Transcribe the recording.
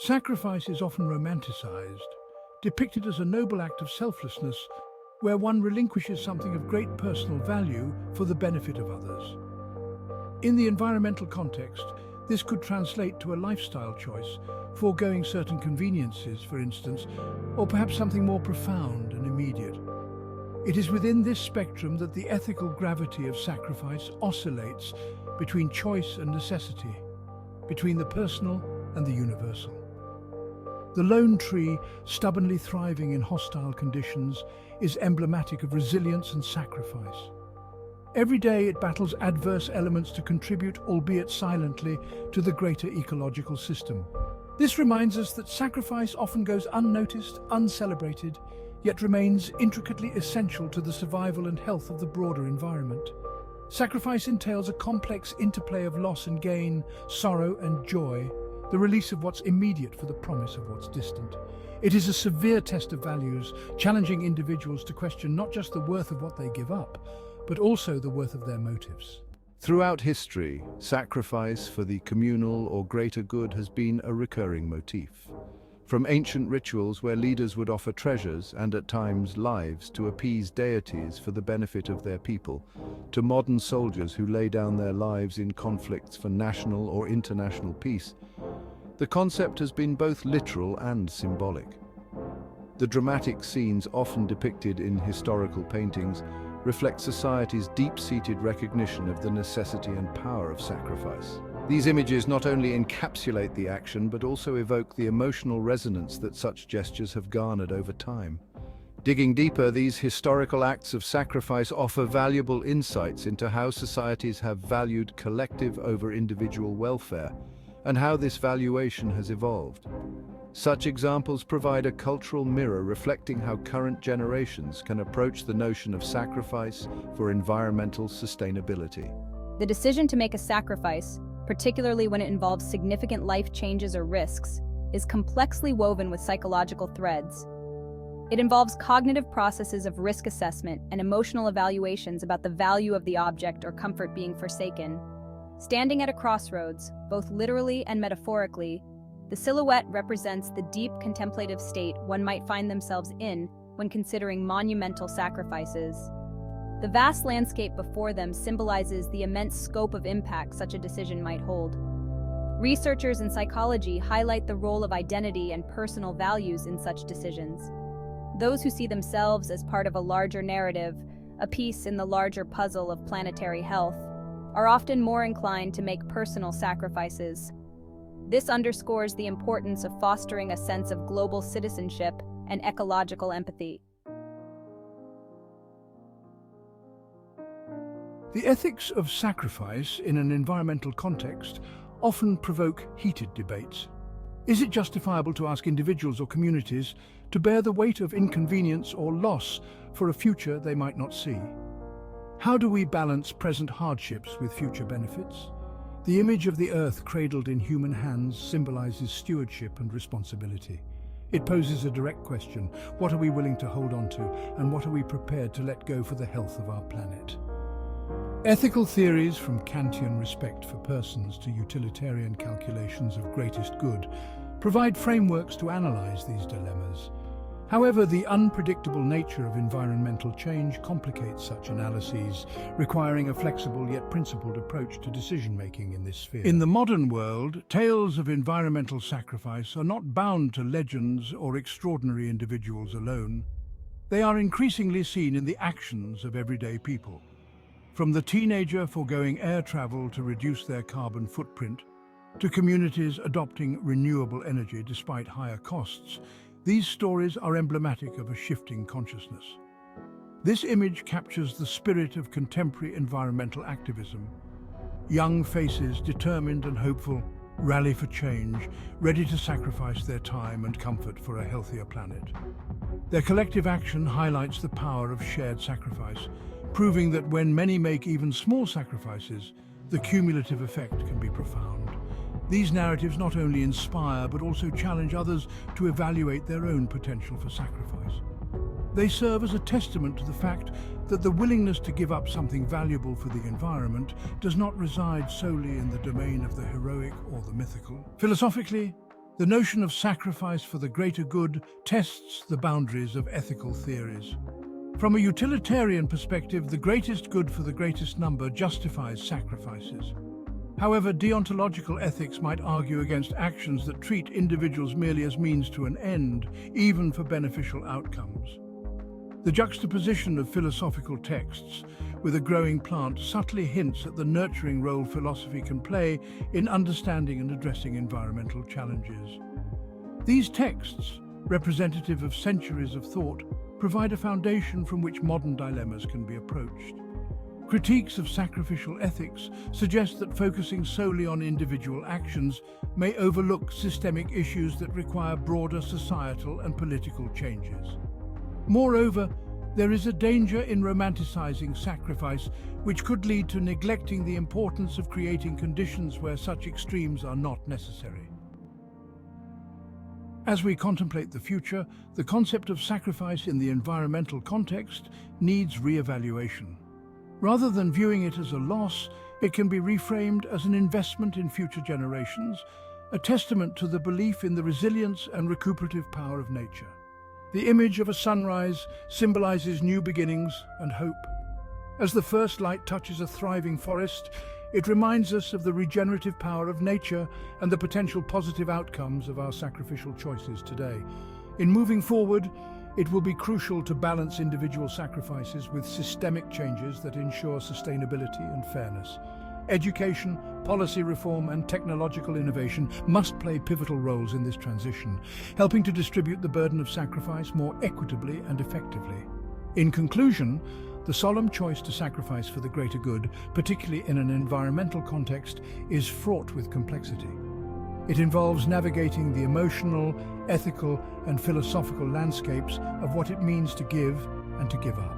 Sacrifice is often romanticized, depicted as a noble act of selflessness where one relinquishes something of great personal value for the benefit of others. In the environmental context, this could translate to a lifestyle choice, foregoing certain conveniences, for instance, or perhaps something more profound and immediate. It is within this spectrum that the ethical gravity of sacrifice oscillates between choice and necessity, between the personal and the universal. The lone tree, stubbornly thriving in hostile conditions, is emblematic of resilience and sacrifice. Every day it battles adverse elements to contribute, albeit silently, to the greater ecological system. This reminds us that sacrifice often goes unnoticed, uncelebrated, yet remains intricately essential to the survival and health of the broader environment. Sacrifice entails a complex interplay of loss and gain, sorrow and joy, the release of what's immediate for the promise of what's distant. It is a severe test of values, challenging individuals to question not just the worth of what they give up, but also the worth of their motives. Throughout history, sacrifice for the communal or greater good has been a recurring motif. From ancient rituals where leaders would offer treasures and at times lives to appease deities for the benefit of their people, to modern soldiers who lay down their lives in conflicts for national or international peace, the concept has been both literal and symbolic. The dramatic scenes often depicted in historical paintings reflect society's deep-seated recognition of the necessity and power of sacrifice. These images not only encapsulate the action, but also evoke the emotional resonance that such gestures have garnered over time. Digging deeper, these historical acts of sacrifice offer valuable insights into how societies have valued collective over individual welfare, and how this valuation has evolved. Such examples provide a cultural mirror reflecting how current generations can approach the notion of sacrifice for environmental sustainability. The decision to make a sacrifice, particularly when it involves significant life changes or risks, is complexly woven with psychological threads. It involves cognitive processes of risk assessment and emotional evaluations about the value of the object or comfort being forsaken. Standing at a crossroads, both literally and metaphorically, the silhouette represents the deep contemplative state one might find themselves in when considering monumental sacrifices. The vast landscape before them symbolizes the immense scope of impact such a decision might hold. Researchers in psychology highlight the role of identity and personal values in such decisions. Those who see themselves as part of a larger narrative, a piece in the larger puzzle of planetary health, are often more inclined to make personal sacrifices. This underscores the importance of fostering a sense of global citizenship and ecological empathy. The ethics of sacrifice in an environmental context often provoke heated debates. Is it justifiable to ask individuals or communities to bear the weight of inconvenience or loss for a future they might not see? How do we balance present hardships with future benefits? The image of the earth cradled in human hands symbolizes stewardship and responsibility. It poses a direct question: what are we willing to hold on to, and what are we prepared to let go for the health of our planet? Ethical theories, from Kantian respect for persons to utilitarian calculations of greatest good, provide frameworks to analyze these dilemmas. However, the unpredictable nature of environmental change complicates such analyses, requiring a flexible yet principled approach to decision-making in this sphere. In the modern world, tales of environmental sacrifice are not bound to legends or extraordinary individuals alone. They are increasingly seen in the actions of everyday people. From the teenager foregoing air travel to reduce their carbon footprint, to communities adopting renewable energy despite higher costs, these stories are emblematic of a shifting consciousness. This image captures the spirit of contemporary environmental activism. Young faces, determined and hopeful, rally for change, ready to sacrifice their time and comfort for a healthier planet. Their collective action highlights the power of shared sacrifice, proving that when many make even small sacrifices, the cumulative effect can be profound. These narratives not only inspire but also challenge others to evaluate their own potential for sacrifice. They serve as a testament to the fact that the willingness to give up something valuable for the environment does not reside solely in the domain of the heroic or the mythical. Philosophically, The notion of sacrifice for the greater good tests the boundaries of ethical theories. From a utilitarian perspective, the greatest good for the greatest number justifies sacrifices. However, deontological ethics might argue against actions that treat individuals merely as means to an end, even for beneficial outcomes. The juxtaposition of philosophical texts with a growing plant subtly hints at the nurturing role philosophy can play in understanding and addressing environmental challenges. These texts, representative of centuries of thought, provide a foundation from which modern dilemmas can be approached. Critiques of sacrificial ethics suggest that focusing solely on individual actions may overlook systemic issues that require broader societal and political changes. Moreover, there is a danger in romanticizing sacrifice, which could lead to neglecting the importance of creating conditions where such extremes are not necessary. As we contemplate the future, the concept of sacrifice in the environmental context needs re-evaluation. Rather than viewing it as a loss, it can be reframed as an investment in future generations, a testament to the belief in the resilience and recuperative power of nature. The image of a sunrise symbolizes new beginnings and hope. As the first light touches a thriving forest, it reminds us of the regenerative power of nature and the potential positive outcomes of our sacrificial choices today. In moving forward, it will be crucial to balance individual sacrifices with systemic changes that ensure sustainability and fairness. Education, policy reform, and technological innovation must play pivotal roles in this transition, helping to distribute the burden of sacrifice more equitably and effectively. In conclusion, the solemn choice to sacrifice for the greater good, particularly in an environmental context, is fraught with complexity. It involves navigating the emotional, ethical, and philosophical landscapes of what it means to give and to give up.